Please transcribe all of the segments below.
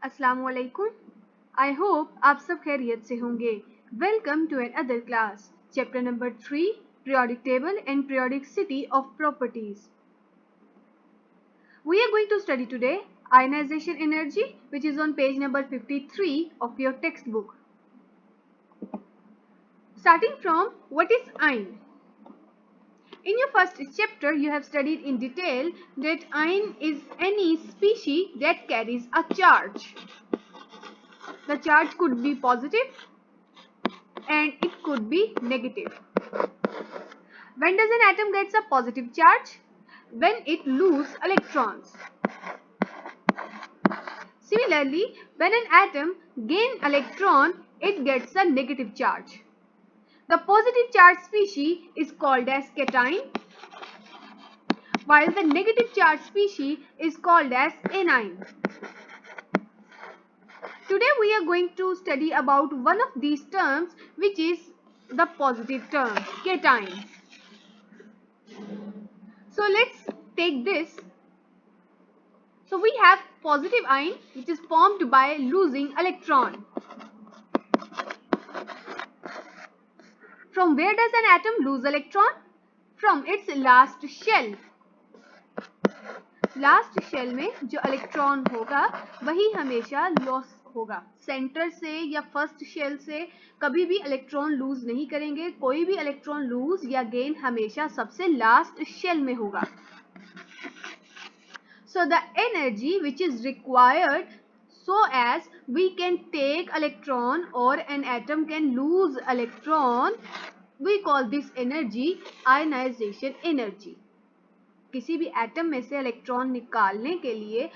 अस्सलाम वालेकुम। I hope आप सब खैरियत से होंगे। Welcome to another class, chapter number 3, periodic table and periodicity of properties. We are going to study today ionization energy, which is on page number 53 of your textbook. Starting from what is ion? In your first chapter, you have studied in detail that ion is any species that carries a charge. The charge could be positive and it could be negative. When does an atom gets a positive charge? When it loses electrons. Similarly, when an atom gains electron, it gets a negative charge. The positive charge species is called as cation, while the negative charge species is called as anion. Today we are going to study about one of these terms, which is the positive term, cation. So let's take this. So we have positive ion, which is formed by losing electron. From where does an atom lose electron? From its last shell. Last shell में जो electron होगा वही हमेशा loss होगा. Centre से या first shell से कभी भी इलेक्ट्रॉन लूज नहीं करेंगे. कोई भी इलेक्ट्रॉन लूज या गेन हमेशा सबसे लास्ट शेल में होगा. So the energy which is required so as we can take electron or an atom can lose electron, we call this energy ionization energy. किसी भी एटम में से इलेक्ट्रॉन निकालने के लिए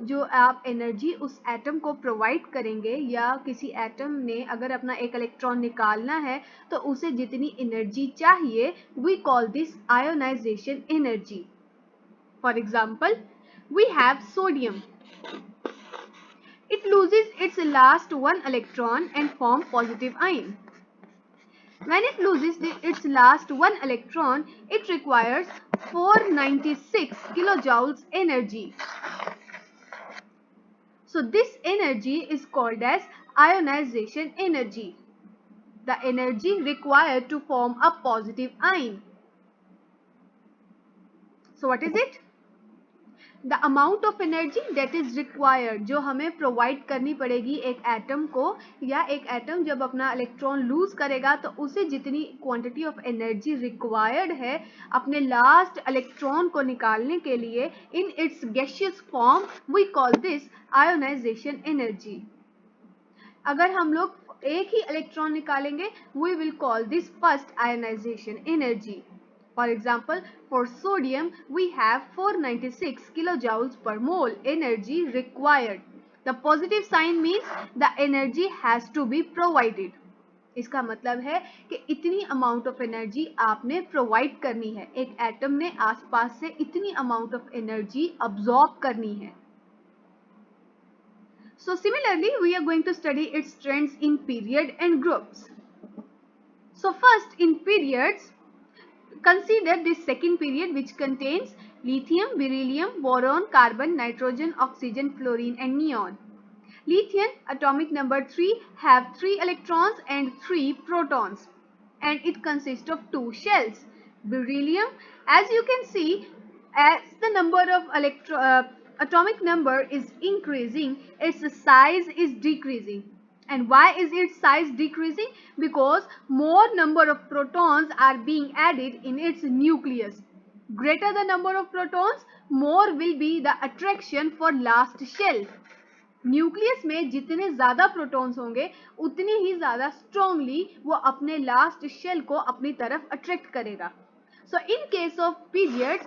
जो आप एनर्जी उस एटम को प्रोवाइड करेंगे, या किसी एटम ने अगर अपना एक इलेक्ट्रॉन निकालना है तो उसे जितनी एनर्जी चाहिए, we call this ionization energy. For example, we have sodium. It loses its last one electron and forms positive ion. When it loses its last one electron, it requires 496 kilojoules energy. So this energy is called as ionization energy. The energy required to form a positive ion. So what is it? The amount of energy that is required, जो हमें provide करनी पड़ेगी एक atom को, या एक atom जब अपना इलेक्ट्रॉन लूज करेगा तो उसे जितनी क्वांटिटी ऑफ एनर्जी रिक्वायर्ड है अपने लास्ट इलेक्ट्रॉन को निकालने के लिए in its gaseous form, we call this ionization energy. अगर हम लोग एक ही इलेक्ट्रॉन निकालेंगे, we will call this first ionization energy. For example, for sodium, we have 496 kilojoules per mole energy required. The positive sign means the energy has to be provided. इसका मतलब है कि इतनी अमाउंट ऑफ एनर्जी आपने provide करनी है. एक atom ने आसपास से इतनी अमाउंट ऑफ एनर्जी अब्सॉर्ब करनी है. So similarly, we are going to study its trends in period and groups. So first, in periods, consider this second period, which contains lithium, beryllium, boron, carbon, nitrogen, oxygen, fluorine and neon. Lithium, atomic number 3, have 3 electrons and 3 protons, and it consists of 2 shells. Beryllium, as you can see, as the number of atomic number is increasing, its size is decreasing. And why is its size decreasing? Because more number of protons are being added in its nucleus. Greater the number of protons, more will be the attraction for last shell. Nucleus में जितने ज्यादा protons होंगे उतने ही ज्यादा strongly वो अपने last shell को अपनी तरफ अट्रैक्ट करेगा. सो इन केस ऑफ पीरियड्स,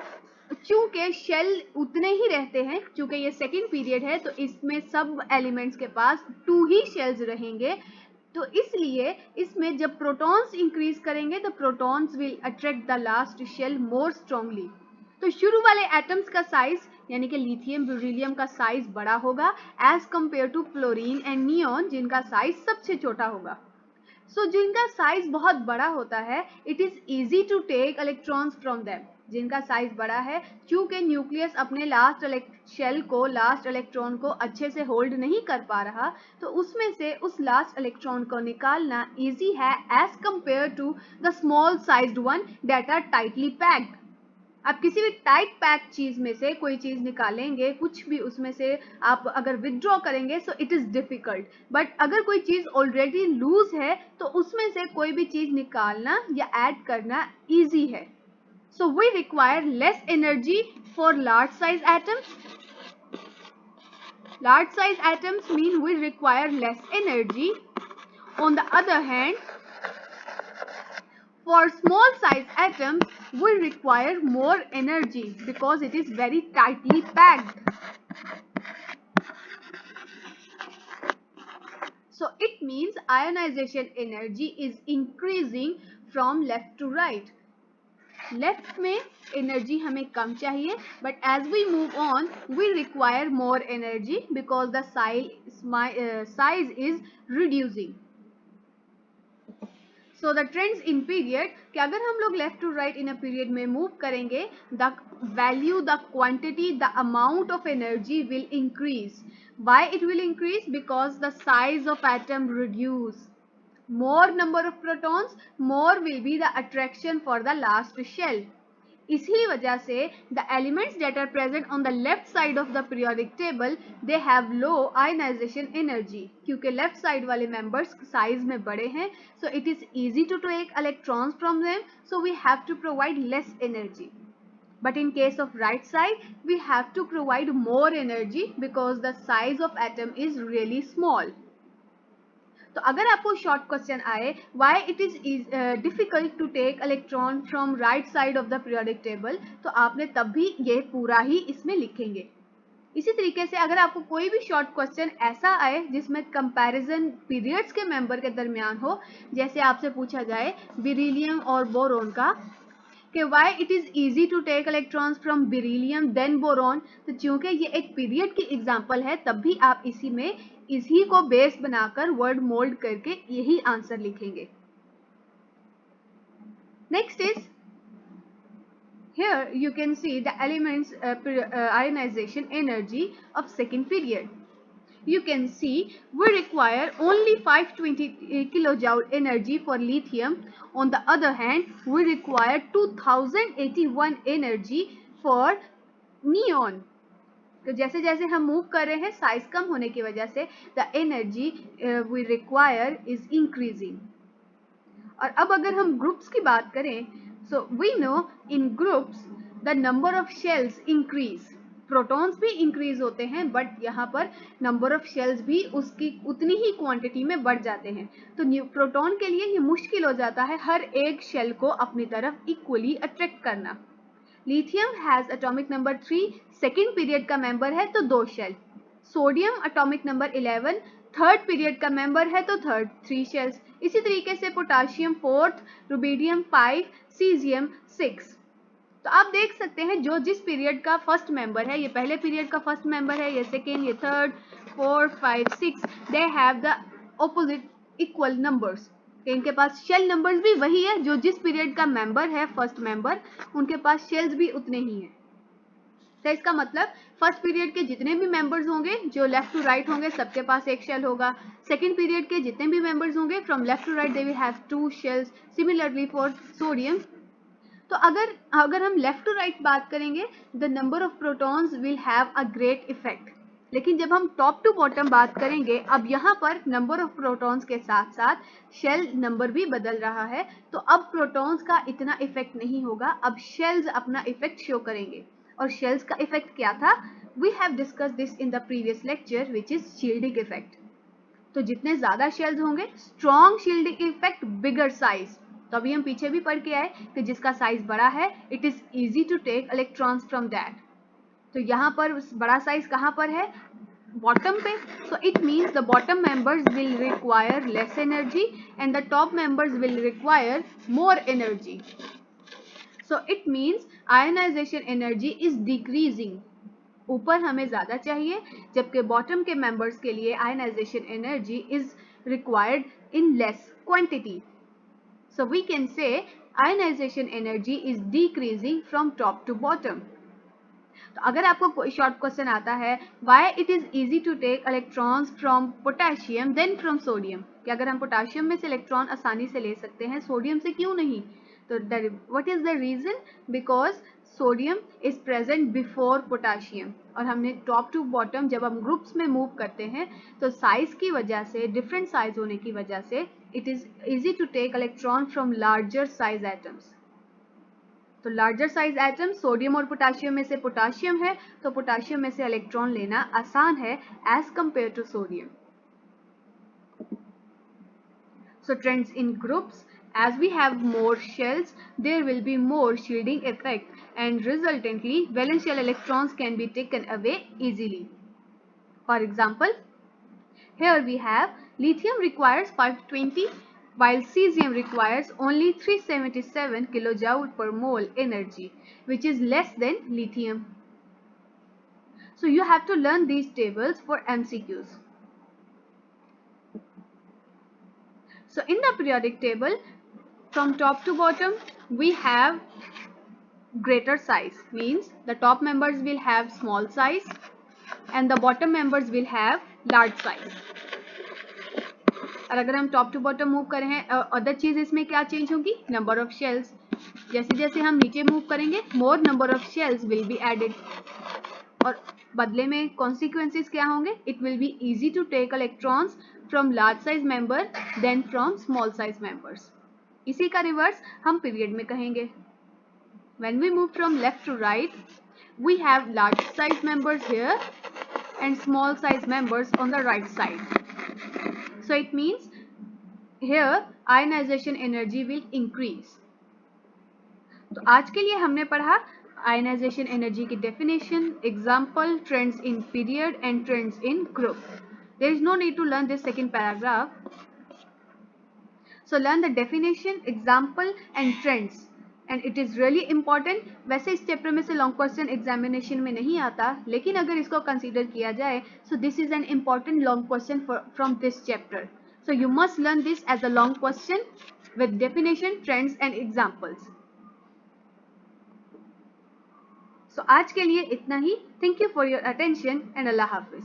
चूंकि शेल उतने ही रहते हैं, चूंकि ये सेकेंड पीरियड है तो इसमें सब एलिमेंट्स के पास 2 ही शेल्स रहेंगे, तो इसलिए इसमें जब प्रोटॉन्स इंक्रीज करेंगे तो protons will attract the last shell more strongly. तो शुरू वाले एटम्स का साइज यानी कि लिथियम, बेरिलियम का साइज बड़ा होगा as compare to fluorine and neon, जिनका साइज सबसे छोटा होगा. सो जिनका साइज बहुत बड़ा होता है, it is easy to take electrons from them. जिनका साइज बड़ा है, चूंकि न्यूक्लियस अपने लास्ट शेल को, लास्ट इलेक्ट्रॉन को अच्छे से होल्ड नहीं कर पा रहा, तो उसमें से उस लास्ट इलेक्ट्रॉन को निकालना इजी है as compare to the small sized one that are tightly packed. आप किसी भी टाइट पैक चीज में से कोई चीज निकालेंगे, कुछ भी उसमें से आप अगर विथड्रॉ करेंगे, so it is difficult, but अगर कोई चीज ऑलरेडी लूज है तो उसमें से कोई भी चीज निकालना या ऐड करना इजी है। So we require less energy for large size atoms. Large size atoms mean we require less energy. On the other hand, for small size atoms, we require more energy because it is very tightly packed. So it means ionization energy is increasing from left to right. Left में energy हमें कम चाहिए, but as we move on, we require more energy because the size is reducing. So the trends in period, कि अगर हम लोग left to right in a period में move करेंगे, the value, the quantity, the amount of energy will increase. Why it will increase? Because the size of atom reduce. More number of protons, more will be the attraction for the last shell. इसी वजह से the elements that are present on the left side of the periodic table, they have low ionization energy. क्योंकि left side वाले members size में बड़े हैं, so it is easy to take electrons from them, so we have to provide less energy. But in case of right side, we have to provide more energy because the size of atom is really small. तो अगर आपको short question आए why it is difficult to take electron from right side of the periodic table, तो आपने तब भी ये पूरा ही इसमें लिखेंगे। इसी तरीके से अगर आपको कोई भी शॉर्ट क्वेश्चन ऐसा आए जिसमें कंपैरिजन पीरियड्स के मेंबर के दरमियान हो, जैसे आपसे पूछा जाए बेरिलियम और बोरोन का, कि why it is easy to take electrons from beryllium than boron, तो चूंकि ये एक पीरियड की एग्जांपल है, तब भी आप इसी को बेस बनाकर वर्ड मोल्ड करके यही आंसर लिखेंगे। Next is here you can see the elements ionization energy of second period. You can see we require only 520 kilojoule energy for lithium. On the other hand, we require 2081 energy for neon. तो जैसे जैसे हम move कर रहे हैं, size कम होने की वजह से the energy we require is increasing. और अब अगर हम ग्रुप्स की बात करें, so we know in groups the number of shells increase. Protons भी इंक्रीज होते हैं, बट यहाँ पर नंबर ऑफ शेल्स भी उसकी उतनी ही क्वांटिटी में बढ़ जाते हैं। तो प्रोटॉन के लिए ये मुश्किल हो जाता है हर एक शेल को अपनी तरफ इक्वली अट्रैक्ट करना। Lithium has atomic number 3, second period का मेंबर है तो 2 shell. Sodium atomic number 11, third period का मेंबर है तो 3 शेल्स। इसी तरीके से पोटाशियम 4th, रुबिडियम 5, सीजियम 6। तो आप देख सकते हैं जो जिस पीरियड का फर्स्ट मेंबर है, ये पहले पीरियड का फर्स्ट मेंबर है, ये सेकेंड, ये third, 4, 5, 6, they have the opposite equal numbers. इनके पास शेल नंबर्स भी वही है, जो जिस पीरियड का मेंबर है फर्स्ट मेंबर, उनके पास शेल्स भी उतने ही हैं। तो इसका मतलब फर्स्ट पीरियड के जितने भी मेंबर्स होंगे जो लेफ्ट टू राइट होंगे, सबके पास एक शेल होगा। सेकेंड पीरियड के जितने भी मेंबर्स होंगे from left to right, they will have 2 shells. Similarly for sodium. तो अगर हम लेफ्ट टू राइट बात करेंगे, the number of protons will have a great effect. लेकिन जब हम टॉप टू बॉटम बात करेंगे, अब यहाँ पर नंबर ऑफ प्रोटॉन्स के साथ साथ शेल नंबर भी बदल रहा है, तो अब प्रोटॉन्स का इतना इफेक्ट नहीं होगा, अब शेल्स अपना इफेक्ट शो करेंगे। और शेल्स का इफेक्ट क्या था? We have discuss this in the previous lecture, which is shielding effect. तो जितने ज्यादा शेल्स होंगे, strong shielding effect, bigger size. तो अभी हम पीछे भी पढ़ के आए कि जिसका साइज बड़ा है, it is easy to take electrons from that. तो यहाँ पर बड़ा साइज कहाँ पर है? बॉटम पे। So it means the bottom members will require less energy and the top members will require more energy. So it means ionization energy is decreasing. ऊपर हमें ज्यादा चाहिए, जबकि बॉटम के मेंबर्स के लिए ionization energy is required in less quantity. So we can say ionization energy is decreasing from top to bottom. तो अगर आपको कोई शॉर्ट क्वेश्चन आता है why it is easy to take electrons from potassium than from sodium, कि अगर हम potassium में से इलेक्ट्रॉन आसानी से ले सकते हैं सोडियम से क्यों नहीं, तो what is the reason, because sodium is present before potassium, और हमने टॉप टू बॉटम जब हम ग्रुप्स में मूव करते हैं तो साइज की वजह से, डिफरेंट साइज होने की वजह से it is easy to take electron from larger size atoms. तो लार्जर साइज एटम सोडियम और पोटेशियम में से पोटेशियम है, तो पोटेशियम में से इलेक्ट्रॉन लेना आसान है as compare to sodium. So trends in groups, as we have more shells, there will be more shielding effect and resultantly valence shell electrons can be taken away easily. For example, here we have lithium requires 520 while cesium requires only 377 kilojoule per mole energy, which is less than lithium. So you have to learn these tables for MCQs. So in the periodic table, from top to bottom, we have greater size, means the top members will have small size and the bottom members will have large size. और अगर हम top to bottom move करें हैं, other चीज इसमें क्या change होगी, number of shells. जैसे जैसे हम नीचे मूव करेंगे more number of shells will be added, और बदले में कॉन्सिक्वेंसेस क्या होंगे, it will be easy to take electrons from large size member than from small size members. इसी का रिवर्स हम पीरियड में कहेंगे। When we move from left to right, we have large size members here and small size members on the right side. So it means here ionization energy will increase. तो आज के लिए हमने पढ़ा ionization energy की definition, example, trends in period and trends in group. There is no need to learn this second paragraph. So learn the definition, example and trends. And it is really important. वैसे इस chapter में से long question examination में नहीं आता, लेकिन अगर इसको कंसीडर किया जाए so this is an important long question from this chapter. So you must learn this as a long question with definition, trends and examples. सो आज के लिए इतना ही। Thank you for your attention and अल्लाह हाफिज।